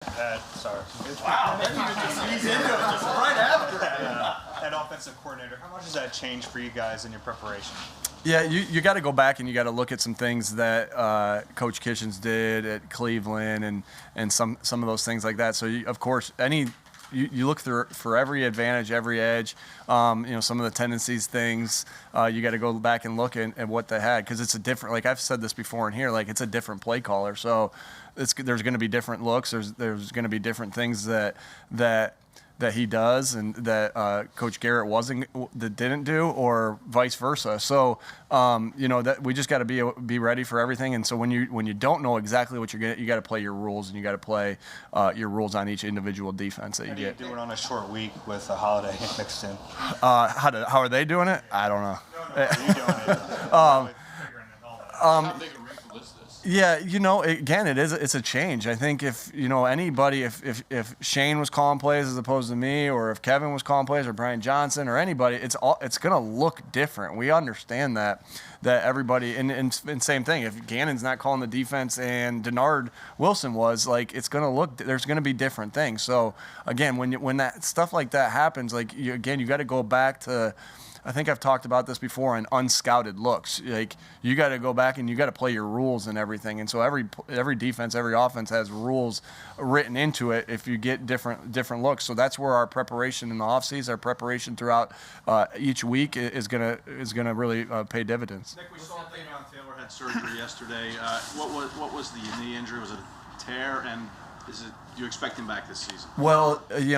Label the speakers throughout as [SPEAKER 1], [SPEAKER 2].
[SPEAKER 1] Sorry.
[SPEAKER 2] Wow, he's into it just right after
[SPEAKER 1] that offensive coordinator, how much does that change for you guys in your preparation?
[SPEAKER 3] Yeah, you got to go back and you got to look at some things that Coach Kitchens did at Cleveland and some of those things like that. So, of course, you look for every advantage, every edge, some of the tendencies, things. You got to go back and look at what they had because it's a different. Like I've said this before in here, like it's a different play caller. So there's going to be different looks. There's going to be different things that he does and that Coach Garrett didn't do, or vice versa. So that we just got to be ready for everything. And so when you don't know exactly what you're getting, you got to play your rules, and you got to play your rules on each individual defense that you get.
[SPEAKER 1] Do it on a short week with a holiday mixed in.
[SPEAKER 3] How are they doing it? I don't know.
[SPEAKER 1] No, are you doing it?
[SPEAKER 4] How big a wrinkle is this?
[SPEAKER 3] Yeah, again, it's a change. I think if anybody, if Shane was calling plays as opposed to me, or if Kevin was calling plays, or Brian Johnson, or anybody, it's going to look different. We understand that everybody, and same thing. If Gannon's not calling the defense and Denard Wilson was, like, it's going to look. There's going to be different things. So again, when that stuff like that happens, like you got to go back to. I think I've talked about this before in unscouted looks. Like you got to go back and you got to play your rules and everything. And so every defense, every offense has rules written into it if you get different looks. So that's where our preparation in the offseason, our preparation throughout each week is gonna really pay dividends.
[SPEAKER 5] Nick, we saw Davion Taylor had surgery yesterday. What was the knee injury? Was it a tear? And do you expect him back this season?
[SPEAKER 3] Well, he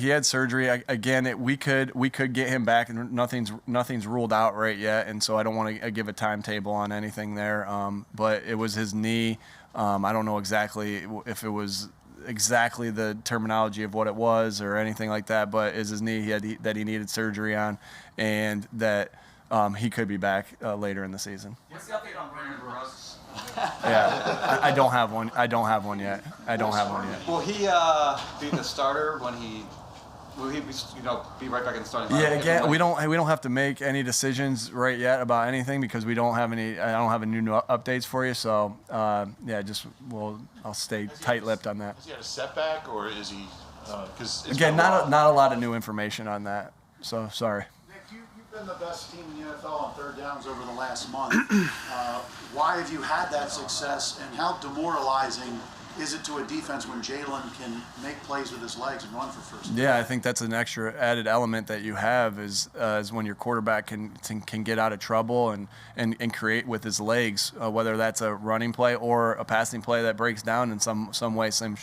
[SPEAKER 3] had surgery. Again, we could get him back, and nothing's ruled out right yet. And so I don't want to give a timetable on anything there. But it was his knee. I don't know exactly if it was exactly the terminology of what it was or anything like that. But it's his knee that he needed surgery on, and that he could be back later in the season.
[SPEAKER 2] What's the update on Brandon Brooks?
[SPEAKER 3] Yeah, I don't have one. I don't have one yet.
[SPEAKER 2] Will he be the starter when he? Will he be right back in the starting lineup?
[SPEAKER 3] Yeah, again, we don't have to make any decisions right yet about anything because we don't have any. I don't have any new updates for you. So I'll stay tight-lipped on that.
[SPEAKER 4] Has he had a setback, or is he? Because
[SPEAKER 3] again, not a lot of new information on that. So sorry.
[SPEAKER 6] You've been the best team in the NFL on third downs over the last month. Why have you had that success, and how demoralizing is it to a defense when Jalen can make plays with his legs and run for first down?
[SPEAKER 3] Yeah, I think that's an extra added element that you have is when your quarterback can get out of trouble and create with his legs, whether that's a running play or a passing play that breaks down in some way, some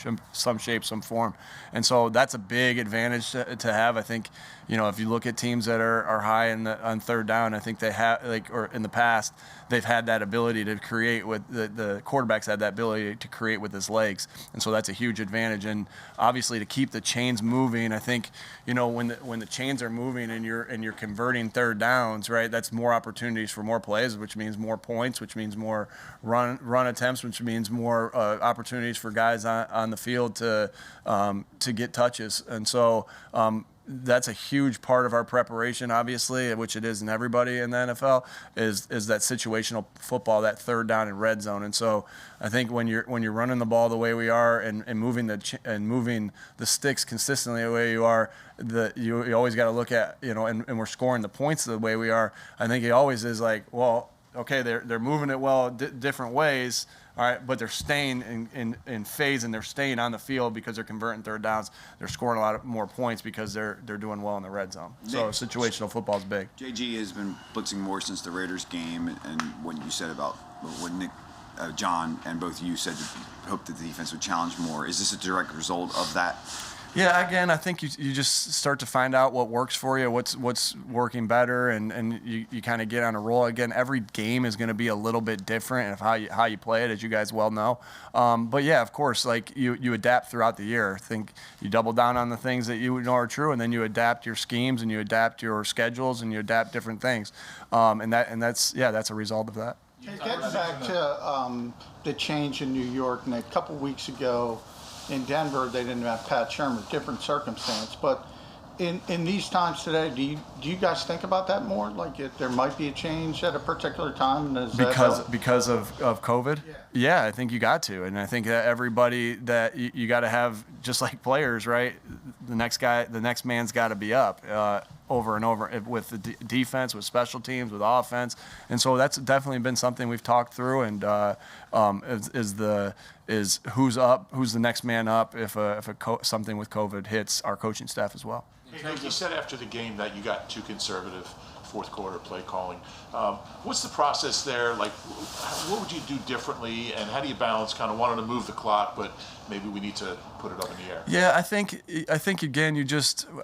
[SPEAKER 3] shape, some form. And so that's a big advantage to have. I think, if you look at teams that are high on third down, I think they have, or in the past, they've had that ability to create with the quarterbacks had that ability to create with his legs. And so that's a huge advantage. And obviously to keep the chains moving, I think, when the chains are moving and you're converting third downs, right, that's more opportunities for more plays, which means more points, which means more run attempts, which means more opportunities for guys on the field to get touches. And so that's a huge part of our preparation, obviously, which it is in everybody in the NFL, is that situational football, that third down and red zone. And so I think when you're running the ball the way we are and moving the sticks consistently the way you are, you always got to look at, and we're scoring the points the way we are. I think it always is like, well, okay, they're moving it well different ways. All right, but they're staying in phase and they're staying on the field because they're converting third downs. They're scoring a lot more points because they're doing well in the red zone. So situational football is big.
[SPEAKER 7] JG has been blitzing more since the Raiders game, and what you said about what Nick, John, and both of you said, hope that the defense would challenge more. Is this a direct result of that?
[SPEAKER 3] Yeah, again, I think you just start to find out what works for you, what's working better, and you kind of get on a roll. Again, every game is going to be a little bit different of how you play it, as you guys well know. But yeah, of course, like you adapt throughout the year. I think you double down on the things that you know are true, and then you adapt your schemes and you adapt your schedules and you adapt different things. And that's a result of that.
[SPEAKER 6] Hey, getting back to the change in New York, and a couple weeks ago in Denver, they didn't have Pat Shermer, different circumstance. But
[SPEAKER 8] in these times today, do you guys think about that more? Like there might be a change at a particular time? Does that help?
[SPEAKER 3] Because of COVID? Yeah, I think you got to. And I think that everybody that you got to have, just like players, right? The next man's got to be up over and over with the defense, with special teams, with offense. And so that's definitely been something we've talked through. And is who's up, who's the next man up if something with COVID hits our coaching staff as well.
[SPEAKER 4] Hey, you said after the game that you got too conservative fourth quarter play calling. What's the process there? Like, what would you do differently, and how do you balance kind of wanting to move the clock, but maybe we need to put it up in the air?
[SPEAKER 3] Yeah, I think again,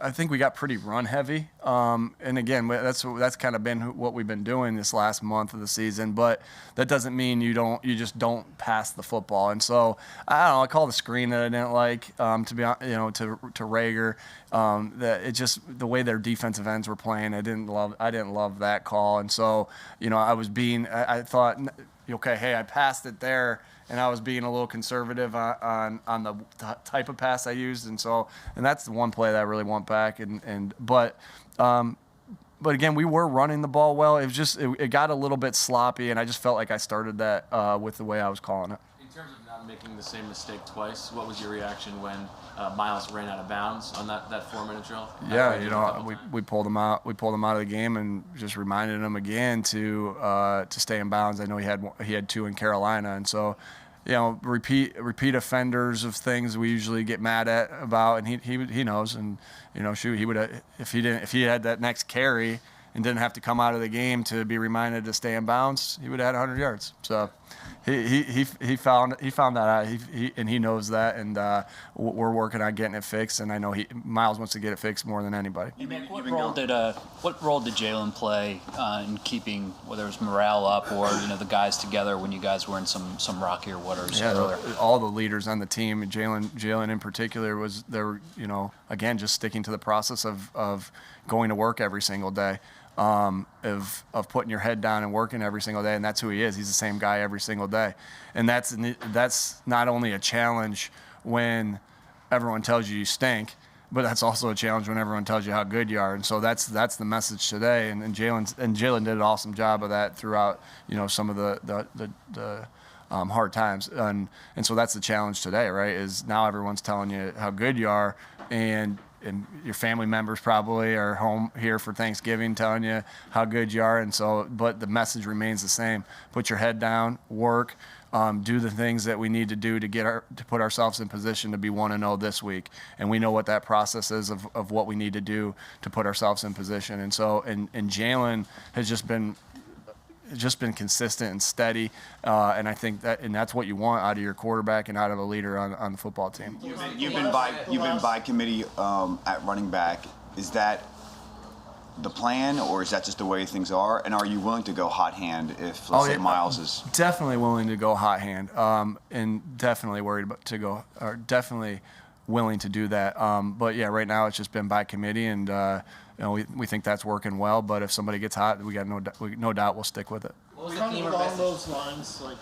[SPEAKER 3] I think we got pretty run heavy, and again, that's kind of been what we've been doing this last month of the season. But that doesn't mean you just don't pass the football. And so I don't know. I call the screen that I didn't like to be to Rager. That it just the way their defensive ends were playing, I didn't love that call. And so I thought, okay, hey, I passed it there, and I was being a little conservative on the type of pass I used, and that's the one play that I really want back. But again, we were running the ball well. It was just it got a little bit sloppy, and I just felt like I started that with the way I was calling it.
[SPEAKER 9] In terms of not making the same mistake twice, what was your reaction when Miles ran out of bounds on that 4-minute drill?
[SPEAKER 3] Yeah, we pulled him out. We pulled him out of the game and just reminded him again to stay in bounds. I know he had 2 in Carolina, and so repeat offenders of things we usually get mad at about, and he knows, and shoot, he would if he had that next carry and didn't have to come out of the game to be reminded to stay in bounds, he would have had 100 yards. So he found that out, and he knows that, and we're working on getting it fixed. And I know Miles wants to get it fixed more than anybody.
[SPEAKER 10] Hey, Nick, what role did Jalen play in keeping whether it was morale up or the guys together when you guys were in some rockier waters earlier?
[SPEAKER 3] All the leaders on the team, and Jalen in particular, was there. Again, just sticking to the process of going to work every single day. Of putting your head down and working every single day, and that's who he is. He's the same guy every single day, and that's not only a challenge when everyone tells you stink, but that's also a challenge when everyone tells you how good you are. And so that's the message today. And Jalen did an awesome job of that throughout some of the hard times, and so that's the challenge today, right? Is now everyone's telling you how good you are, and your family members probably are home here for Thanksgiving telling you how good you are. And so, but the message remains the same. Put your head down, work, do the things that we need to do to put ourselves in position to be 1-0 this week. And we know what that process is of what we need to do to put ourselves in position. And so, and Jalen has just been consistent and steady, and I think that's what you want out of your quarterback and out of a leader on the football team.
[SPEAKER 7] You've been by committee at running back. Is that the plan, or is that just the way things are? And are you willing to go hot hand if, let's say, Miles is
[SPEAKER 3] definitely willing to go hot hand, and definitely definitely willing to do that. But yeah, right now it's just been by committee, and we think that's working well. But if somebody gets hot, we got no doubt we'll stick with it.
[SPEAKER 11] Kind of along those lines, like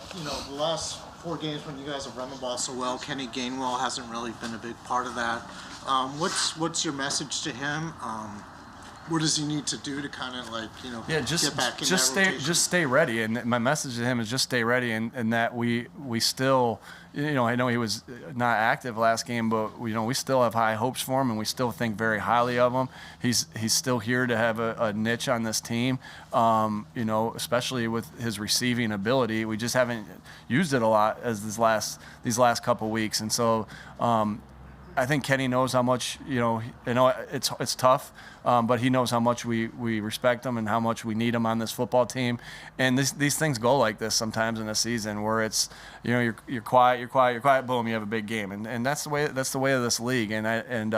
[SPEAKER 11] the last 4 games when you guys have run the ball so well, Kenny Gainwell hasn't really been a big part of that. What's your message to him? What does he need to do to kind of get back in that rotation?
[SPEAKER 3] Just stay ready. And my message to him is just stay ready, and that we still, I know he was not active last game, but we still have high hopes for him, and we still think very highly of him. He's still here to have a niche on this team, especially with his receiving ability. We just haven't used it a lot as these last couple weeks, and so. I think Kenny knows how much, it's tough, but he knows how much we respect him and how much we need him on this football team. And these things go like this sometimes in a season where it's, you're quiet, boom, you have a big game. And that's the way of this league. And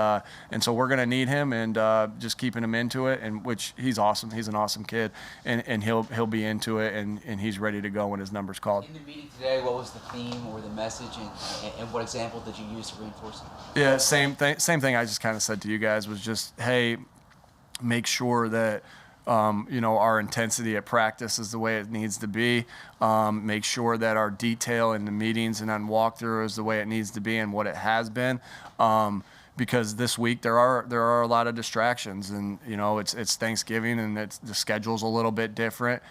[SPEAKER 3] so we're going to need him, and just keeping him into it, and which he's awesome. He's an awesome kid, and he'll be into it, and he's ready to go when his number's called.
[SPEAKER 12] In the meeting today, what was the theme or the message, and what example did you use to reinforce it?
[SPEAKER 3] Yeah, same thing I just kind of said to you guys was just, hey, make sure that our intensity at practice is the way it needs to be. Make sure that our detail in the meetings and on walkthrough is the way it needs to be and what it has been. because this week there are a lot of distractions, and it's Thanksgiving and the schedule's a little bit different.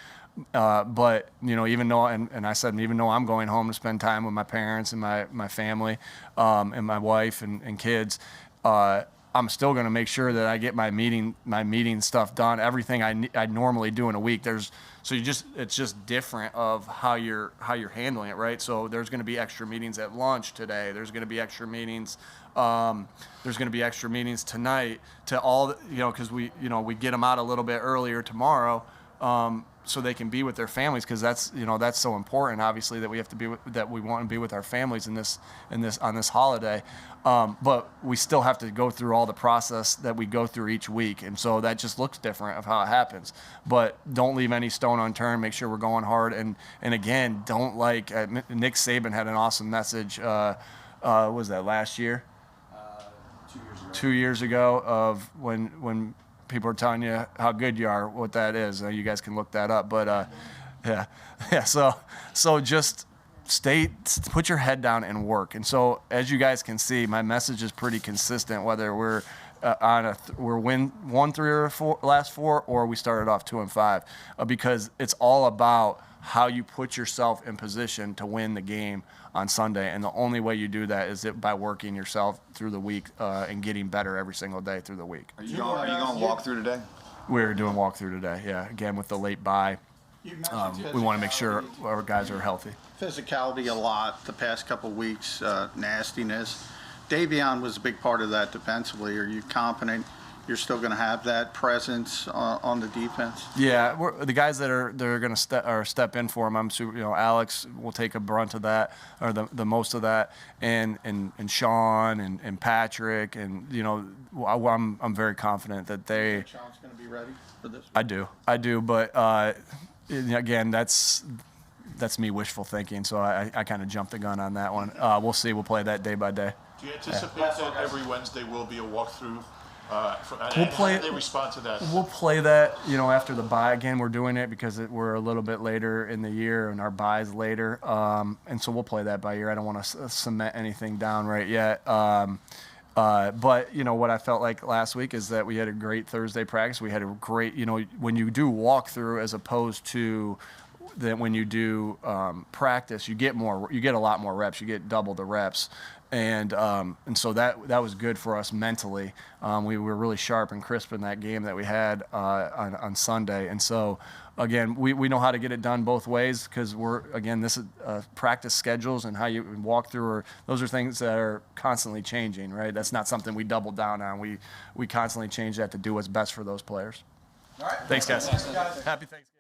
[SPEAKER 3] But even though and I said even though I'm going home to spend time with my parents and my family and my wife and kids, I'm still going to make sure that I get my meeting stuff done. Everything I normally do in a week. It's just different of how you're handling it, right? So there's going to be extra meetings at lunch today. There's going to be extra meetings. There's going to be extra meetings tonight to all because we get them out a little bit earlier tomorrow. So they can be with their families, because that's so important, obviously, that we want to be with our families on this holiday. But we still have to go through all the process that we go through each week, and so that just looks different of how it happens. But don't leave any stone unturned. Make sure we're going hard, and again, don't Nick Saban had an awesome message. Was that last year? 2 years ago, of when people are telling you how good you are, what that is. You guys can look that up. But yeah. So just put your head down and work. And so as you guys can see, my message is pretty consistent. Whether we're we're won 3 or 4 last 4, or we started off 2 and 5, because it's all about how you put yourself in position to win the game on Sunday, and the only way you do that is by working yourself through the week and getting better every single day through the week.
[SPEAKER 7] Are you going walk through today?
[SPEAKER 3] We're doing walkthrough today, yeah. Again, with the late bye, we want to make sure our guys are healthy.
[SPEAKER 8] Physicality a lot the past couple of weeks, nastiness. Davion was a big part of that defensively. Are you confident you're still going to have that presence on the defense?
[SPEAKER 3] Yeah, the guys that are going to step in for him. I'm super. Alex will take a brunt of that, or the most of that, and Sean and Patrick, and I'm very confident that they.
[SPEAKER 8] Sean's going to be ready for this.
[SPEAKER 3] I do, but again, that's me wishful thinking. So I kind of jumped the gun on that one. We'll see. We'll play that day by day.
[SPEAKER 4] Do you anticipate that every Wednesday will be a walkthrough? How do they respond to that?
[SPEAKER 3] We'll play that, after the bye. Again, we're doing it because we're a little bit later in the year and our bye's later. And so we'll play that by ear. I don't want to cement anything down right yet. But, what I felt like last week is that we had a great Thursday practice. We had a great, when you do walkthrough as opposed to that when you do practice, you get a lot more reps. You get double the reps. And so that was good for us mentally. We were really sharp and crisp in that game that we had on Sunday. And so, again, we know how to get it done both ways, because this is practice schedules and how you walk through. Those are things that are constantly changing, right? That's not something we double down on. We constantly change that to do what's best for those players.
[SPEAKER 1] All right.
[SPEAKER 3] Thanks, guys.
[SPEAKER 1] Thanks, guys.
[SPEAKER 3] Happy Thanksgiving.